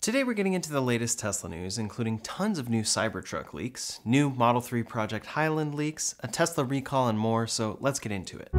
Today we're getting into the latest Tesla news, including tons of new Cybertruck leaks, new Model 3 Project Highland leaks, a Tesla recall, and more, so let's get into it.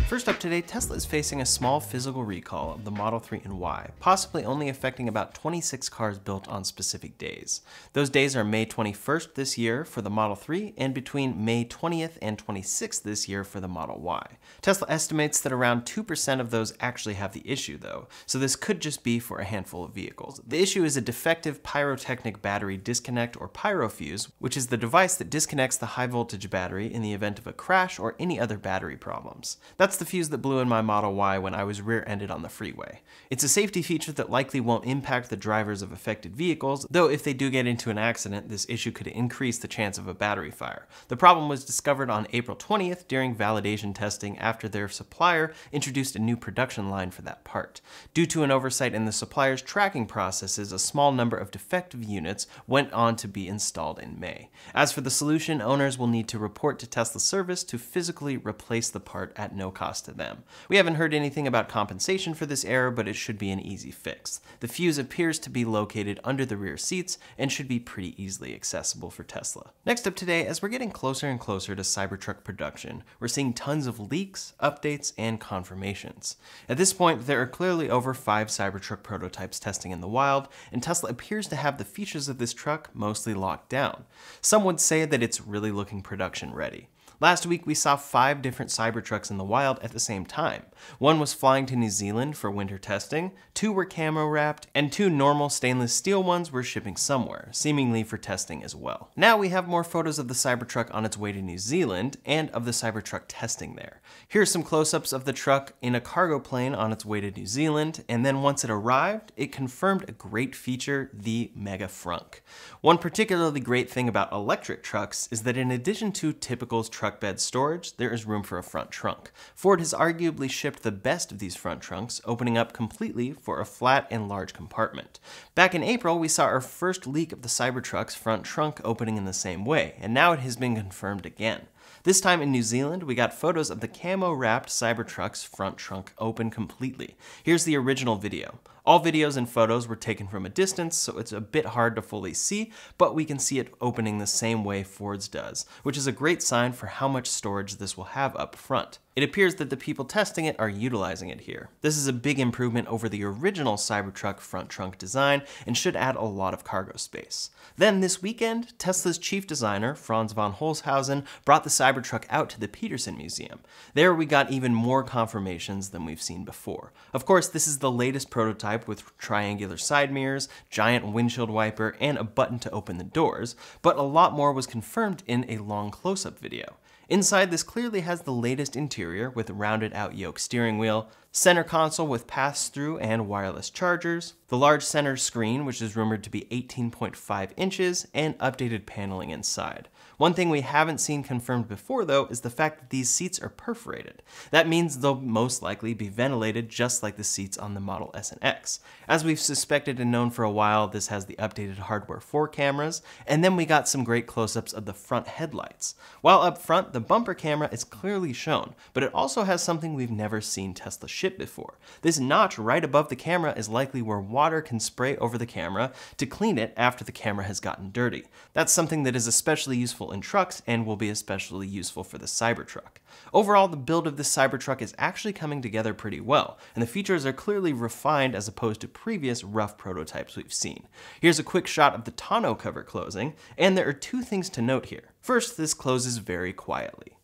First up today, Tesla is facing a small physical recall of the Model 3 and Y, possibly only affecting about 26 cars built on specific days. Those days are May 21st this year for the Model 3 and between May 20th and 26th this year for the Model Y. Tesla estimates that around 2% of those actually have the issue though, so this could just be for a handful of vehicles. The issue is a defective pyrotechnic battery disconnect or pyrofuse, which is the device that disconnects the high voltage battery in the event of a crash or any other battery problems. That's the fuse that blew in my Model Y when I was rear-ended on the freeway. It's a safety feature that likely won't impact the drivers of affected vehicles, though if they do get into an accident, this issue could increase the chance of a battery fire. The problem was discovered on April 20th during validation testing after their supplier introduced a new production line for that part. Due to an oversight in the supplier's tracking processes, a small number of defective units went on to be installed in May. As for the solution, owners will need to report to Tesla service to physically replace the part at no cost to them. We haven't heard anything about compensation for this error, but it should be an easy fix. The fuse appears to be located under the rear seats and should be pretty easily accessible for Tesla. Next up today, as we're getting closer and closer to Cybertruck production, we're seeing tons of leaks, updates, and confirmations. At this point, there are clearly over 5 Cybertruck prototypes testing in the wild, and Tesla appears to have the features of this truck mostly locked down. Some would say that it's really looking production ready. Last week, we saw 5 different Cybertrucks in the wild at the same time. One was flying to New Zealand for winter testing, 2 were camo wrapped, and 2 normal stainless steel ones were shipping somewhere, seemingly for testing as well. Now we have more photos of the Cybertruck on its way to New Zealand and of the Cybertruck testing there. Here are some close-ups of the truck in a cargo plane on its way to New Zealand, and then once it arrived, it confirmed a great feature, the Mega Frunk. One particularly great thing about electric trucks is that in addition to typical truck bed storage, there is room for a front trunk. Ford has arguably shipped the best of these front trunks, opening up completely for a flat and large compartment. Back in April, we saw our first leak of the Cybertruck's front trunk opening in the same way, and now it has been confirmed again. This time in New Zealand, we got photos of the camo-wrapped Cybertruck's front trunk open completely. Here's the original video. All videos and photos were taken from a distance, so it's a bit hard to fully see, but we can see it opening the same way Ford's does, which is a great sign for how much storage this will have up front. It appears that the people testing it are utilizing it here. This is a big improvement over the original Cybertruck front trunk design and should add a lot of cargo space. Then this weekend, Tesla's chief designer, Franz von Holzhausen, brought the Cybertruck out to the Peterson Museum. There we got even more confirmations than we've seen before. Of course, this is the latest prototype with triangular side mirrors, giant windshield wiper, and a button to open the doors, but a lot more was confirmed in a long close-up video. Inside, this clearly has the latest interior with a rounded out yoke steering wheel, center console with pass-through and wireless chargers, the large center screen, which is rumored to be 18.5 inches, and updated paneling inside. One thing we haven't seen confirmed before though is the fact that these seats are perforated. That means they'll most likely be ventilated just like the seats on the Model S and X. As we've suspected and known for a while, this has the updated hardware 4 cameras, and then we got some great close-ups of the front headlights. While up front, the bumper camera is clearly shown, but it also has something we've never seen Tesla ship before. This notch right above the camera is likely where water can spray over the camera to clean it after the camera has gotten dirty. That's something that is especially useful in trucks and will be especially useful for the Cybertruck. Overall, the build of this Cybertruck is actually coming together pretty well, and the features are clearly refined as opposed to previous rough prototypes we've seen. Here's a quick shot of the tonneau cover closing, and there are 2 things to note here. First, this closes very quietly.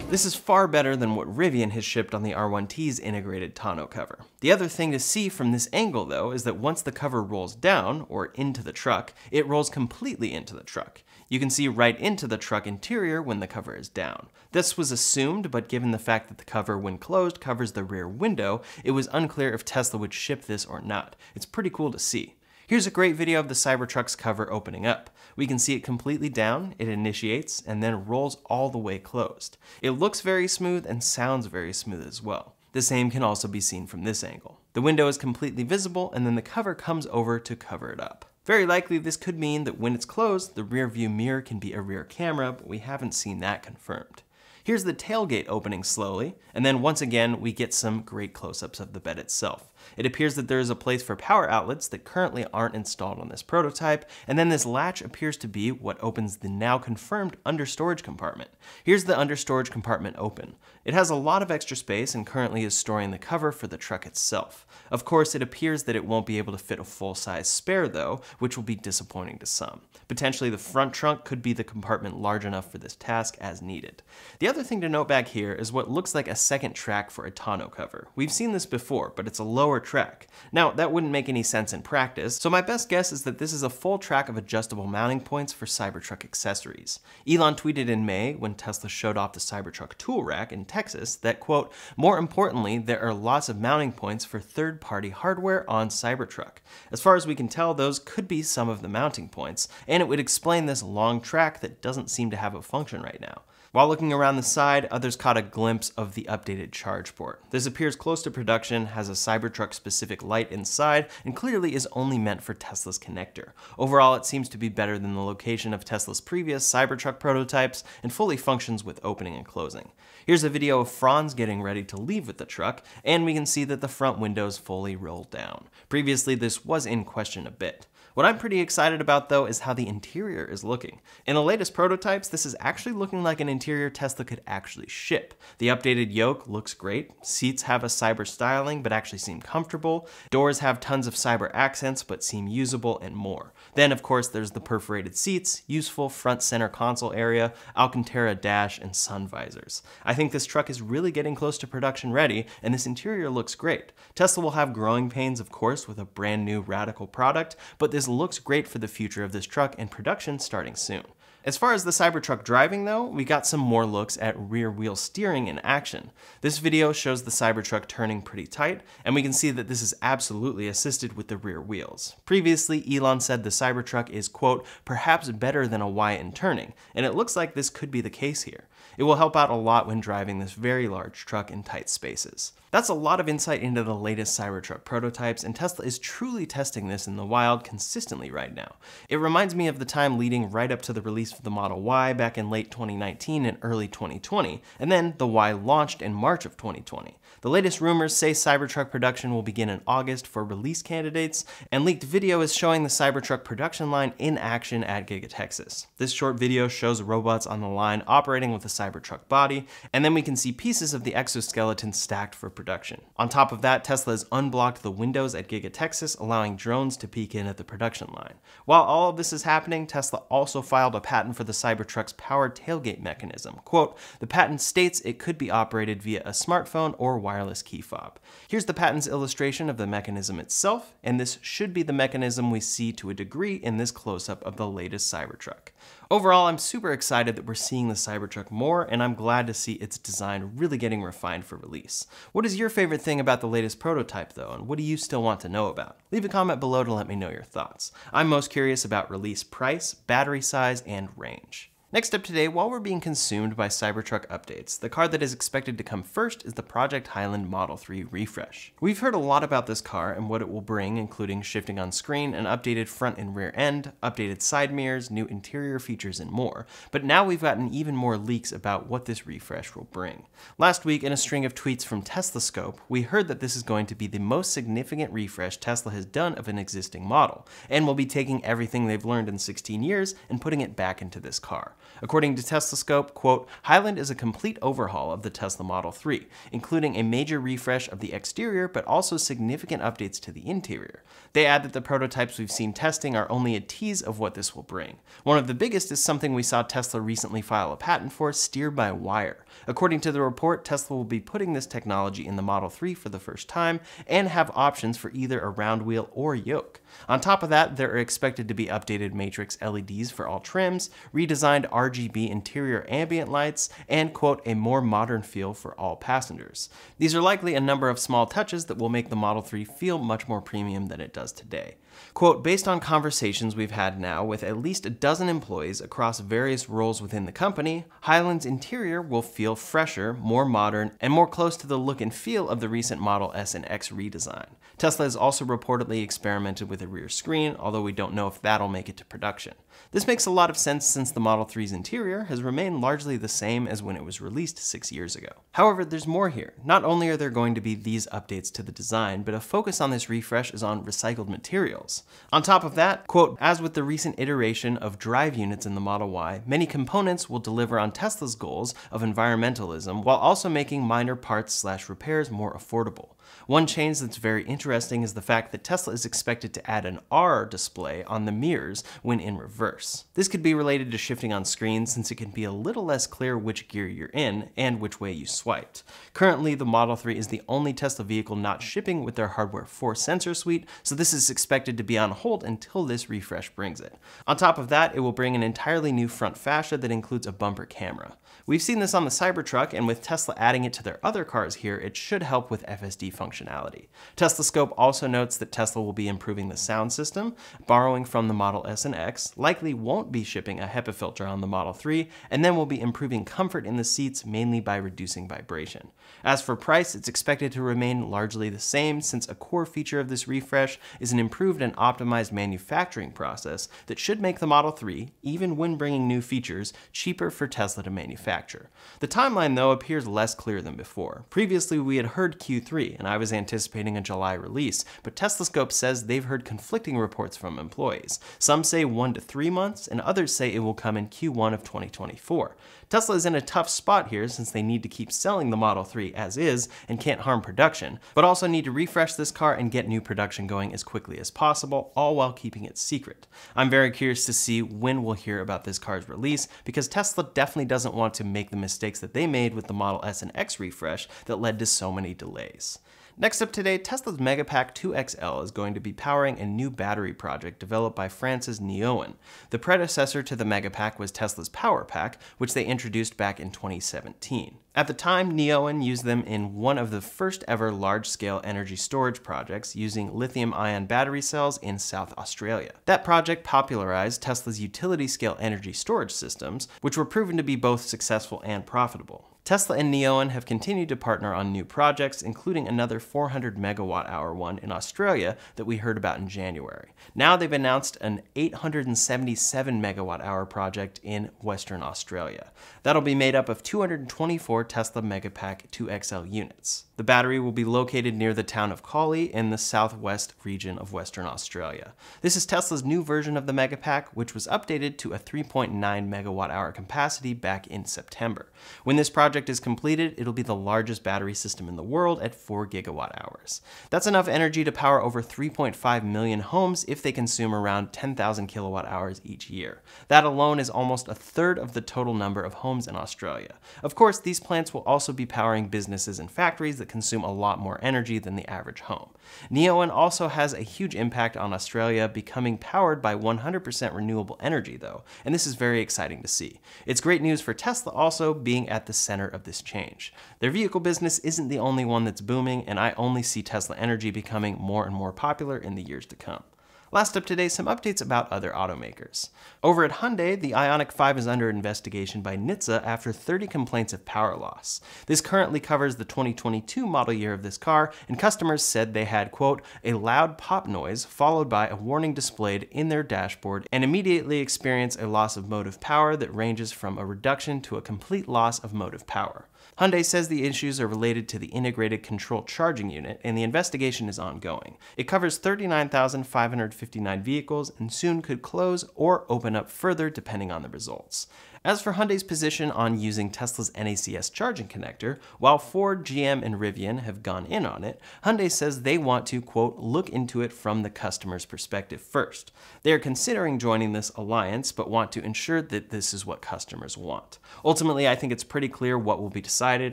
This is far better than what Rivian has shipped on the R1T's integrated tonneau cover. The other thing to see from this angle though is that once the cover rolls down, or into the truck, it rolls completely into the truck. You can see right into the truck interior when the cover is down. This was assumed, but given the fact that the cover when closed covers the rear window, it was unclear if Tesla would ship this or not. It's pretty cool to see. Here's a great video of the Cybertruck's cover opening up. We can see it completely down, it initiates, and then rolls all the way closed. It looks very smooth and sounds very smooth as well. The same can also be seen from this angle. The window is completely visible, and then the cover comes over to cover it up. Very likely this could mean that when it's closed, the rear view mirror can be a rear camera, but we haven't seen that confirmed. Here's the tailgate opening slowly, and then once again we get some great close-ups of the bed itself. It appears that there is a place for power outlets that currently aren't installed on this prototype, and then this latch appears to be what opens the now confirmed understorage compartment. Here's the understorage compartment open. It has a lot of extra space and currently is storing the cover for the truck itself. Of course, it appears that it won't be able to fit a full-size spare though, which will be disappointing to some. Potentially the front trunk could be the compartment large enough for this task as needed. The other thing to note back here is what looks like a second track for a tonneau cover. We've seen this before, but it's a lower track. Now, that wouldn't make any sense in practice, so my best guess is that this is a full track of adjustable mounting points for Cybertruck accessories. Elon tweeted in May, when Tesla showed off the Cybertruck tool rack in Texas, that, quote, "More importantly, there are lots of mounting points for third-party hardware on Cybertruck. As far as we can tell, those could be some of the mounting points, and it would explain this long track that doesn't seem to have a function right now." While looking around the side, others caught a glimpse of the updated charge port. This appears close to production, has a Cybertruck-specific light inside, and clearly is only meant for Tesla's connector. Overall, it seems to be better than the location of Tesla's previous Cybertruck prototypes, and fully functions with opening and closing. Here's a video of Franz getting ready to leave with the truck, and we can see that the front windows fully rolled down. Previously, this was in question a bit. What I'm pretty excited about though is how the interior is looking. In the latest prototypes, this is actually looking like an interior Tesla could actually ship. The updated yoke looks great, seats have a cyber styling but actually seem comfortable, doors have tons of cyber accents but seem usable, and more. Then of course there's the perforated seats, useful front center console area, Alcantara dash, and sun visors. I think this truck is really getting close to production ready, and this interior looks great. Tesla will have growing pains of course with a brand new radical product, but this looks great for the future of this truck and production starting soon. As far as the Cybertruck driving though, we got some more looks at rear wheel steering in action. This video shows the Cybertruck turning pretty tight, and we can see that this is absolutely assisted with the rear wheels. Previously, Elon said the Cybertruck is, quote, "perhaps better than a Y in turning," and it looks like this could be the case here. It will help out a lot when driving this very large truck in tight spaces. That's a lot of insight into the latest Cybertruck prototypes, and Tesla is truly testing this in the wild consistently right now. It reminds me of the time leading right up to the release of the Model Y back in late 2019 and early 2020, and then the Y launched in March of 2020. The latest rumors say Cybertruck production will begin in August for release candidates, and leaked video is showing the Cybertruck production line in action at Giga Texas. This short video shows robots on the line operating with a Cybertruck body, and then we can see pieces of the exoskeleton stacked for production. On top of that, Tesla has unblocked the windows at Giga Texas, allowing drones to peek in at the production line. While all of this is happening, Tesla also filed a patent for the Cybertruck's powered tailgate mechanism. Quote, "The patent states it could be operated via a smartphone or wireless key fob." Here's the patent's illustration of the mechanism itself, and this should be the mechanism we see to a degree in this close-up of the latest Cybertruck. Overall, I'm super excited that we're seeing the Cybertruck more, and I'm glad to see its design really getting refined for release. What is your favorite thing about the latest prototype though, and what do you still want to know about? Leave a comment below to let me know your thoughts. I'm most curious about release price, battery size, and range. Next up today, while we're being consumed by Cybertruck updates, the car that is expected to come first is the Project Highland Model 3 refresh. We've heard a lot about this car and what it will bring, including shifting on screen, an updated front and rear end, updated side mirrors, new interior features, and more. But now we've gotten even more leaks about what this refresh will bring. Last week, in a string of tweets from TeslaScope, we heard that this is going to be the most significant refresh Tesla has done of an existing model, and will be taking everything they've learned in 16 years and putting it back into this car. According to TeslaScope, quote, "Highland is a complete overhaul of the Tesla Model 3, including a major refresh of the exterior, but also significant updates to the interior." They add that the prototypes we've seen testing are only a tease of what this will bring. One of the biggest is something we saw Tesla recently file a patent for, steer-by-wire. According to the report, Tesla will be putting this technology in the Model 3 for the first time, and have options for either a round wheel or yoke. On top of that, there are expected to be updated matrix LEDs for all trims, redesigned RGB interior ambient lights, and, quote, "a more modern feel for all passengers." These are likely a number of small touches that will make the Model 3 feel much more premium than it does today. Quote, "Based on conversations we've had now with at least a dozen employees across various roles within the company, Highland's interior will feel fresher, more modern, and more close to the look and feel of the recent Model S and X redesign. Tesla has also reportedly experimented with a rear screen, although we don't know if that'll make it to production. This makes a lot of sense since the Model 3's interior has remained largely the same as when it was released 6 years ago. However, there's more here. Not only are there going to be these updates to the design, but a focus on this refresh is on recycled materials. On top of that, quote, as with the recent iteration of drive units in the Model Y, many components will deliver on Tesla's goals of environmentalism while also making minor parts/repairs more affordable. One change that's very interesting is the fact that Tesla is expected to add an R display on the mirrors when in reverse. This could be related to shifting on screen since it can be a little less clear which gear you're in and which way you swiped. Currently, the Model 3 is the only Tesla vehicle not shipping with their Hardware 4 sensor suite, so this is expected to be on hold until this refresh brings it. On top of that, it will bring an entirely new front fascia that includes a bumper camera. We've seen this on the Cybertruck, and with Tesla adding it to their other cars here, it should help with FSD functionality. Tesla Scope also notes that Tesla will be improving the sound system, borrowing from the Model S and X, likely won't be shipping a HEPA filter on the Model 3, and then will be improving comfort in the seats mainly by reducing vibration. As for price, it's expected to remain largely the same since a core feature of this refresh is an improved and optimized manufacturing process that should make the Model 3, even when bringing new features, cheaper for Tesla to manufacture. The timeline, though, appears less clear than before. Previously, we had heard Q3, and I was anticipating a July release, but Tesla Scope says they've heard conflicting reports from employees. Some say 1 to 3 months, and others say it will come in Q1 of 2024. Tesla is in a tough spot here since they need to keep selling the Model 3 as is and can't harm production, but also need to refresh this car and get new production going as quickly as possible, all while keeping it secret. I'm very curious to see when we'll hear about this car's release, because Tesla definitely doesn't want to make the mistakes that they made with the Model S and X refresh that led to so many delays. Next up today, Tesla's Megapack 2XL is going to be powering a new battery project developed by France's Neoen. The predecessor to the Megapack was Tesla's Powerpack, which they introduced back in 2017. At the time, Neoen used them in one of the first ever large-scale energy storage projects using lithium-ion battery cells in South Australia. That project popularized Tesla's utility-scale energy storage systems, which were proven to be both successful and profitable. Tesla and Neoen have continued to partner on new projects, including another 400 megawatt-hour one in Australia that we heard about in January. Now they've announced an 877 megawatt-hour project in Western Australia. That'll be made up of 224 Tesla Megapack 2XL units. The battery will be located near the town of Cowley in the southwest region of Western Australia. This is Tesla's new version of the Megapack, which was updated to a 3.9 megawatt-hour capacity back in September. When this project is completed, it'll be the largest battery system in the world at 4 gigawatt hours. That's enough energy to power over 3.5 million homes if they consume around 10,000 kilowatt hours each year. That alone is almost a third of the total number of homes in Australia. Of course, these plants will also be powering businesses and factories that consume a lot more energy than the average home. Neoen also has a huge impact on Australia, becoming powered by 100% renewable energy though, and this is very exciting to see. It's great news for Tesla also being at the center of this change. Their vehicle business isn't the only one that's booming, and I only see Tesla Energy becoming more and more popular in the years to come. Last up today, some updates about other automakers. Over at Hyundai, the Ioniq 5 is under investigation by NHTSA after 30 complaints of power loss. This currently covers the 2022 model year of this car, and customers said they had, quote, a loud pop noise followed by a warning displayed in their dashboard and immediately experience a loss of motive power that ranges from a reduction to a complete loss of motive power. Hyundai says the issues are related to the integrated control charging unit, and the investigation is ongoing. It covers 39,559 vehicles and soon could close or open up further depending on the results. As for Hyundai's position on using Tesla's NACS charging connector, while Ford, GM, and Rivian have gone in on it, Hyundai says they want to, quote, look into it from the customer's perspective first. They are considering joining this alliance, but want to ensure that this is what customers want. Ultimately, I think it's pretty clear what will be decided,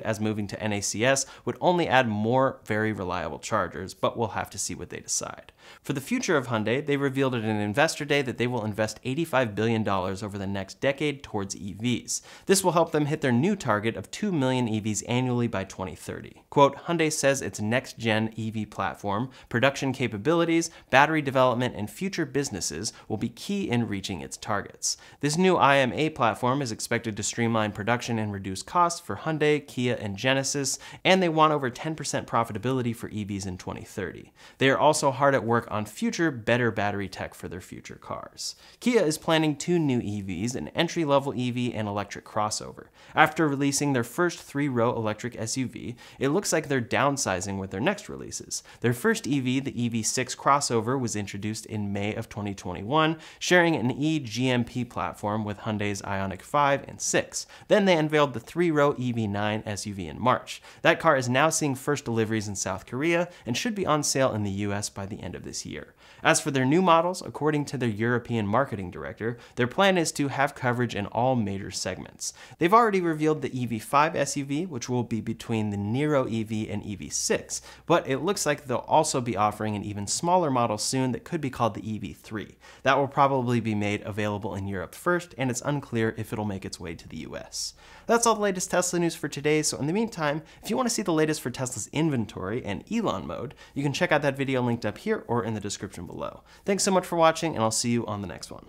as moving to NACS would only add more very reliable chargers, but we'll have to see what they decide. For the future of Hyundai, they revealed at an investor day that they will invest $85 billion over the next decade towards EVs. This will help them hit their new target of 2 million EVs annually by 2030. Quote, Hyundai says its next-gen EV platform, production capabilities, battery development, and future businesses will be key in reaching its targets. This new IMA platform is expected to streamline production and reduce costs for Hyundai, Kia, and Genesis, and they want over 10% profitability for EVs in 2030. They are also hard at work on future, better battery tech for their future cars. Kia is planning 2 new EVs, an entry-level EV EV and electric crossover. After releasing their first 3-row electric SUV, it looks like they're downsizing with their next releases. Their first EV, the EV6 crossover, was introduced in May of 2021, sharing an eGMP platform with Hyundai's Ioniq 5 and 6. Then they unveiled the 3-row EV9 SUV in March. That car is now seeing first deliveries in South Korea and should be on sale in the US by the end of this year. As for their new models, according to their European marketing director, their plan is to have coverage in all major segments. They've already revealed the EV5 SUV, which will be between the Niro EV and EV6, but it looks like they'll also be offering an even smaller model soon that could be called the EV3. That will probably be made available in Europe first, and it's unclear if it'll make its way to the US. That's all the latest Tesla news for today, so in the meantime, if you want to see the latest for Tesla's inventory and Elon mode, you can check out that video linked up here or in the description below. Thanks so much for watching, and I'll see you on the next one.